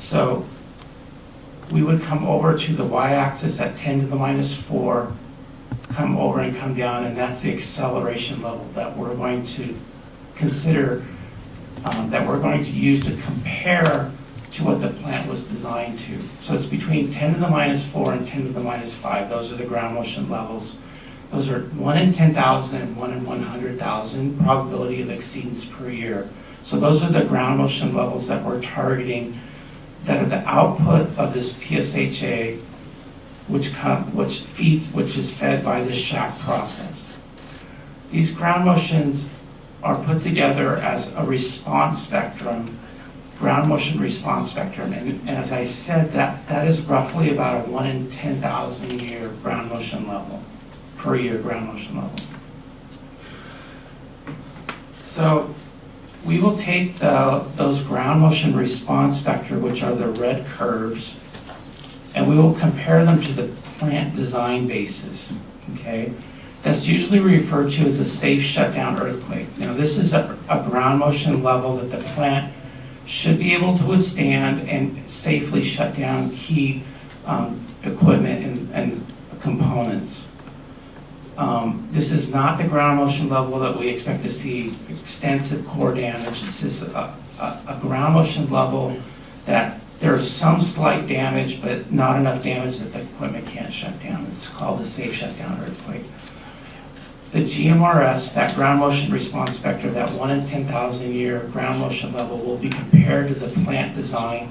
So we would come over to the y-axis at 10 to the minus 4, come over and come down, and that's the acceleration level that we're going to consider, that we're going to use to compare to what the plant was designed to. So it's between 10 to the minus 4 and 10 to the minus 5. Those are the ground motion levels. Those are 1 in 10,000 and 1 in 100,000 probability of exceedance per year. So those are the ground motion levels that we're targeting, that are the output of this PSHA, which is fed by this shack process. These ground motions are put together as a response spectrum, ground motion response spectrum, and as I said, that is roughly about a 1 in 10,000 year ground motion level, per year ground motion level. So we will take those ground motion response spectra, which are the red curves, and we will compare them to the plant design basis, okay? That's usually referred to as a safe shutdown earthquake. Now this is a ground motion level that the plant should be able to withstand and safely shut down key equipment and components. This is not the ground motion level that we expect to see extensive core damage. This is a ground motion level that there is some slight damage, but not enough damage that the equipment can't shut down. It's called a safe shutdown earthquake. The GMRS, that ground motion response spectrum, that 1 in 10,000 year ground motion level, will be compared to the plant design.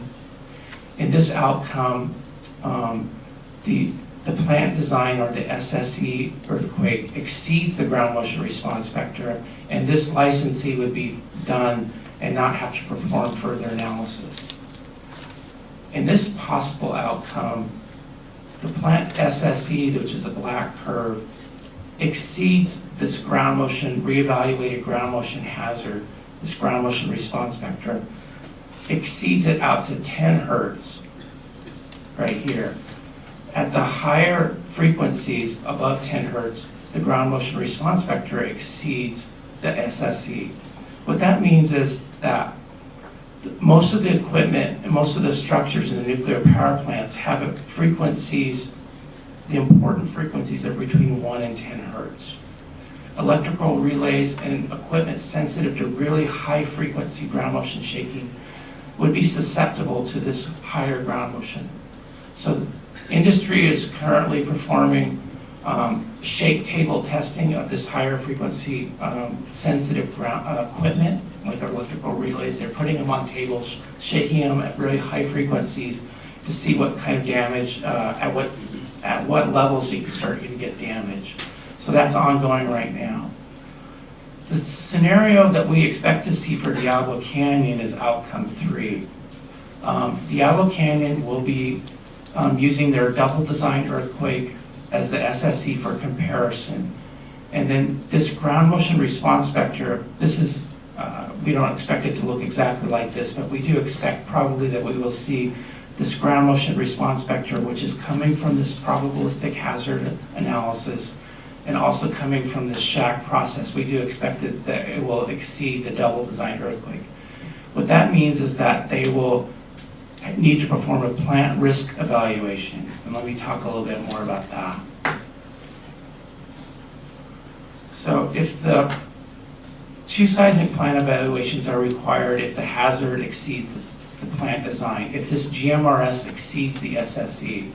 In this outcome, the plant design, or the SSE earthquake, exceeds the ground motion response spectrum, and this licensee would be done and not have to perform further analysis. In this possible outcome, the plant SSE, which is the black curve, exceeds this ground motion, reevaluated ground motion hazard, this ground motion response spectrum, exceeds it out to 10 hertz, right here. At the higher frequencies, above 10 hertz, the ground motion response spectrum exceeds the SSE. What that means is that most of the equipment and most of the structures in the nuclear power plants have frequencies, the important frequencies are between 1 and 10 hertz. Electrical relays and equipment sensitive to really high frequency ground motion shaking would be susceptible to this higher ground motion. So industry is currently performing shake table testing of this higher frequency sensitive equipment, like our electrical relays. They're putting them on tables, shaking them at really high frequencies to see what kind of damage, at what levels you can start to get damage. So that's ongoing right now. The scenario that we expect to see for Diablo Canyon is outcome 3. Diablo Canyon will be using their double design earthquake as the SSE for comparison. And then this ground motion response spectrum, this is, we don't expect it to look exactly like this, but we do expect probably that we will see this ground motion response spectrum, which is coming from this probabilistic hazard analysis and also coming from this shack process. We do expect that it will exceed the double design earthquake. What that means is that they will need to perform a plant risk evaluation. And let me talk a little bit more about that. So if the 2 seismic plant evaluations are required if the hazard exceeds the plant design, if this GMRS exceeds the SSE.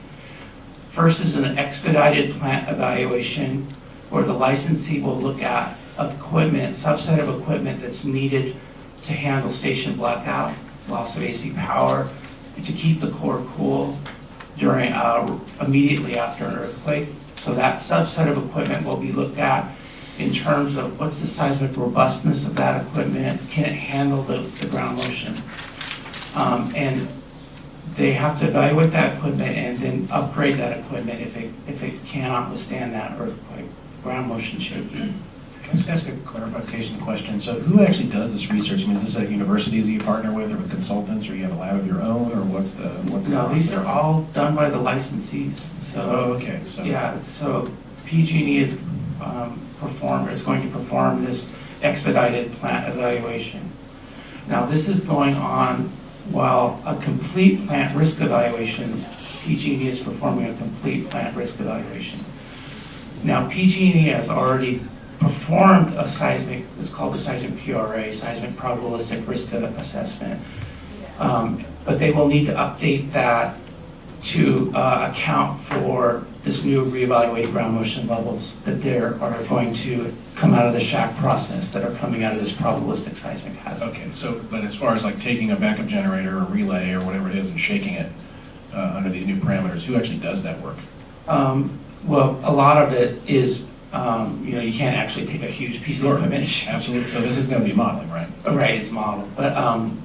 First is an expedited plant evaluation where the licensee will look at equipment, subset of equipment that's needed to handle station blackout, loss of AC power, and to keep the core cool during immediately after an earthquake. So that subset of equipment will be looked at in terms of what's the seismic robustness of that equipment, can it handle the ground motion? And they have to evaluate that equipment and then upgrade that equipment if it cannot withstand that earthquake, ground motion shaking. Can I just ask a clarification question? So who actually does this research? I mean, is this at universities that you partner with or with consultants, or you have a lab of your own, or what's the No, these are all done by the licensees. So, oh, okay. So yeah, so PG&E is going to perform this expedited plant evaluation. Now this is going on while a complete plant risk evaluation, PG&E is performing a complete plant risk evaluation. Now, PG&E has already performed a seismic, it's called the seismic PRA, seismic probabilistic risk assessment. But they will need to update that to account for this new reevaluated ground motion levels that are going to come out of the SHAC process, that are coming out of this probabilistic seismic hazard. Okay, so, but as far as like taking a backup generator or relay or whatever it is and shaking it under these new parameters, who actually does that work? Well, a lot of it is, you can't actually take a huge piece of equipment. Absolutely. So this is going to be modeling, right? Right, it's modeled. But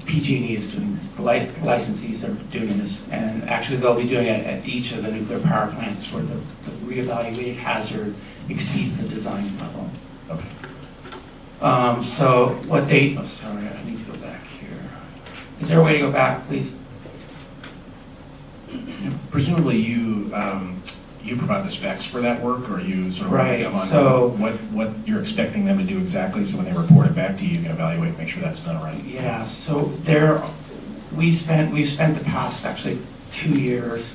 PG&E is doing this. The licensees are doing this. And actually, they'll be doing it at each of the nuclear power plants where the reevaluated hazard exceeds the design level. Okay. So what they, sorry, I need to go back here. Is there a way to go back, please? Presumably you provide the specs for that work, or you sort of right. on so what you're expecting them to do exactly, so when they report it back to you, you can evaluate and make sure that's done right. Yeah, so we've spent the past actually 2 years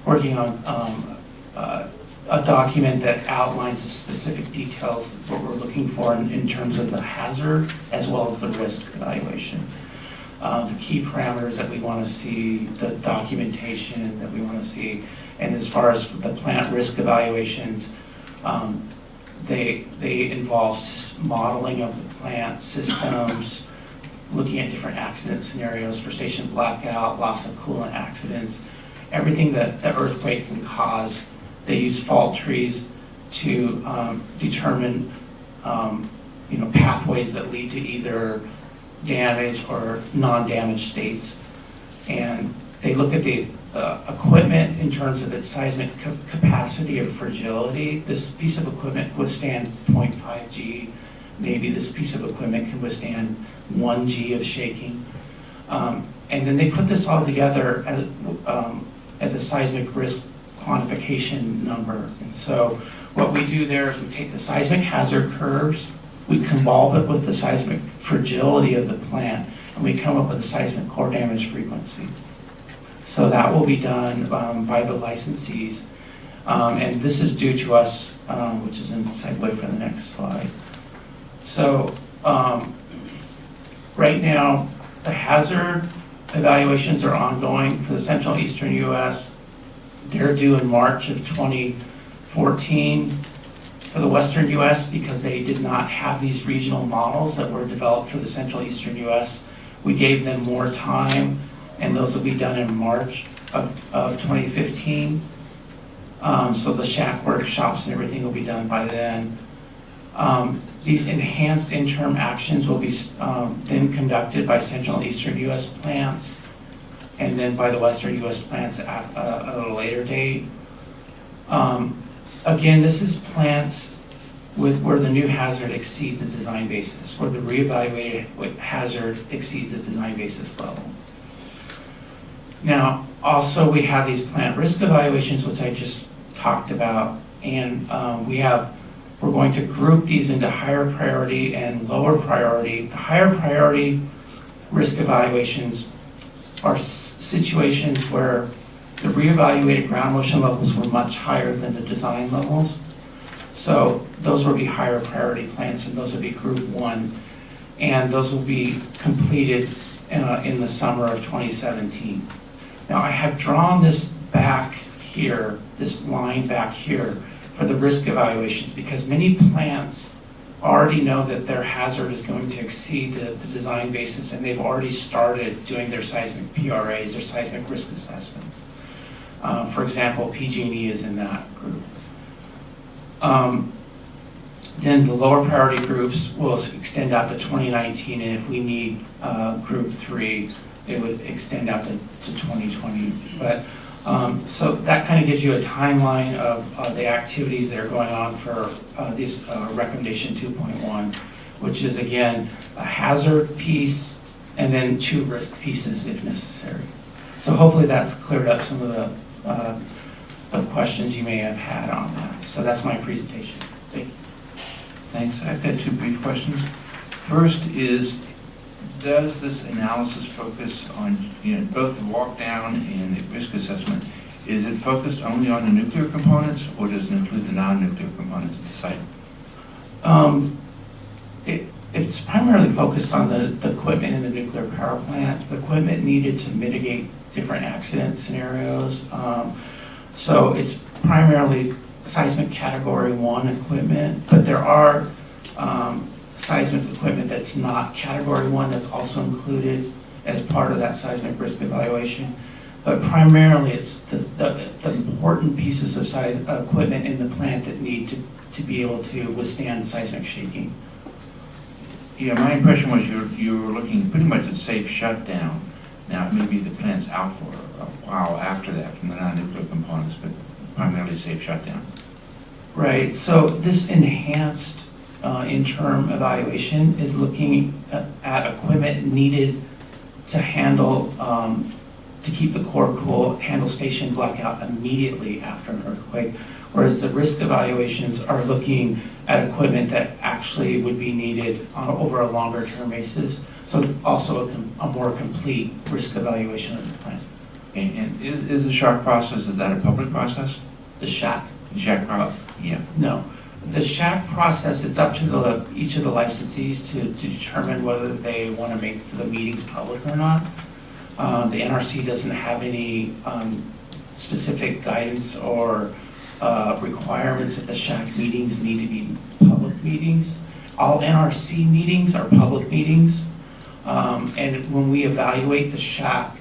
working on a document that outlines the specific details of what we're looking for in terms of the hazard as well as the risk evaluation. The key parameters that we want to see, the documentation that we want to see, and as far as the plant risk evaluations, they involve modeling of the plant systems, looking at different accident scenarios for station blackout, loss of coolant accidents, everything that the earthquake can cause. They use fault trees to determine pathways that lead to either damage or non-damaged states. And they look at the equipment in terms of its seismic capacity or fragility. This piece of equipment withstands 0.5 G. Maybe this piece of equipment can withstand 1 G of shaking. And then they put this all together as a seismic risk quantification number. And so what we do there is we take the seismic hazard curves, we convolve it with the seismic fragility of the plant, and we come up with a seismic core damage frequency. So that will be done by the licensees. And this is due to us, which is in segue for the next slide. So right now, the hazard evaluations are ongoing for the central and eastern US. They're due in March of 2014. For the western US, because they did not have these regional models that were developed for the central eastern US, we gave them more time, and those will be done in March of 2015. So the SHAC workshops and everything will be done by then. These enhanced interim actions will be then conducted by central and eastern US plants, and then by the western US plants at a later date. Again, this is plants where the new hazard exceeds the design basis, where the reevaluated hazard exceeds the design basis level. Now, also we have these plant risk evaluations, which I just talked about, and we're going to group these into higher priority and lower priority. The higher priority risk evaluations are situations where the reevaluated ground motion levels were much higher than the design levels. So those will be higher priority plants, and those will be group 1. And those will be completed in the summer of 2017. Now I have drawn this back here, this line back here, for the risk evaluations, because many plants already know that their hazard is going to exceed the design basis, and they've already started doing their seismic PRAs, their seismic risk assessments. For example, PG&E is in that group. Then the lower priority groups will extend out to 2019, and if we need group 3, it would extend out to 2020. But so that kind of gives you a timeline of the activities that are going on for this recommendation 2.1, which is again a hazard piece and then 2 risk pieces if necessary. So hopefully that's cleared up some of the questions you may have had on that. So that's my presentation. Thank you. Thanks. I've got 2 brief questions. First is, does this analysis focus on, both the walk down and the risk assessment? Is it focused only on the nuclear components, or does it include the non-nuclear components of the site? It's primarily focused on the equipment in the nuclear power plant, the equipment needed to mitigate different accident scenarios. So it's primarily seismic category 1 equipment, but there are seismic equipment that's not category 1 that's also included as part of that seismic risk evaluation. But primarily it's the important pieces of equipment in the plant that need to be able to withstand seismic shaking. Yeah, my impression was you were looking pretty much at safe shutdown. Now, maybe the plant's out for a while after that from the non-nuclear components, but primarily safe shutdown. Right, so this enhanced interim evaluation is looking at equipment needed to handle, to keep the core cool, handle station blackout immediately after an earthquake, whereas the risk evaluations are looking at equipment that actually would be needed over a longer term basis. So it's also a more complete risk evaluation of the plant. And is the SHAC process, is that a public process? The SHAC? SHAC process, yeah. No. The SHAC process, it's up to each of the licensees to determine whether they want to make the meetings public or not. The NRC doesn't have any specific guidance or requirements that the SHAC meetings need to be public meetings. All NRC meetings are public meetings. And when we evaluate the SHAC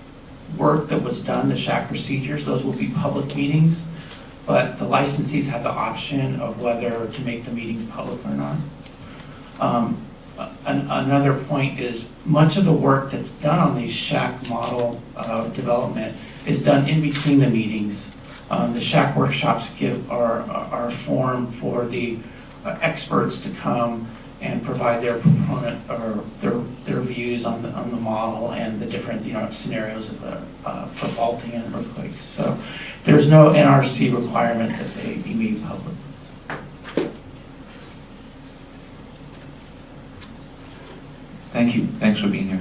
work that was done, the SHAC procedures, those will be public meetings. But the licensees have the option of whether to make the meetings public or not. Another point is much of the work that's done on the SHAC model development is done in between the meetings. The SHAC workshops are a forum for the experts to come and provide their proponent or their views on the model and the different scenarios of for faulting and earthquakes. So there's no NRC requirement that they be made public. Thank you. Thanks for being here.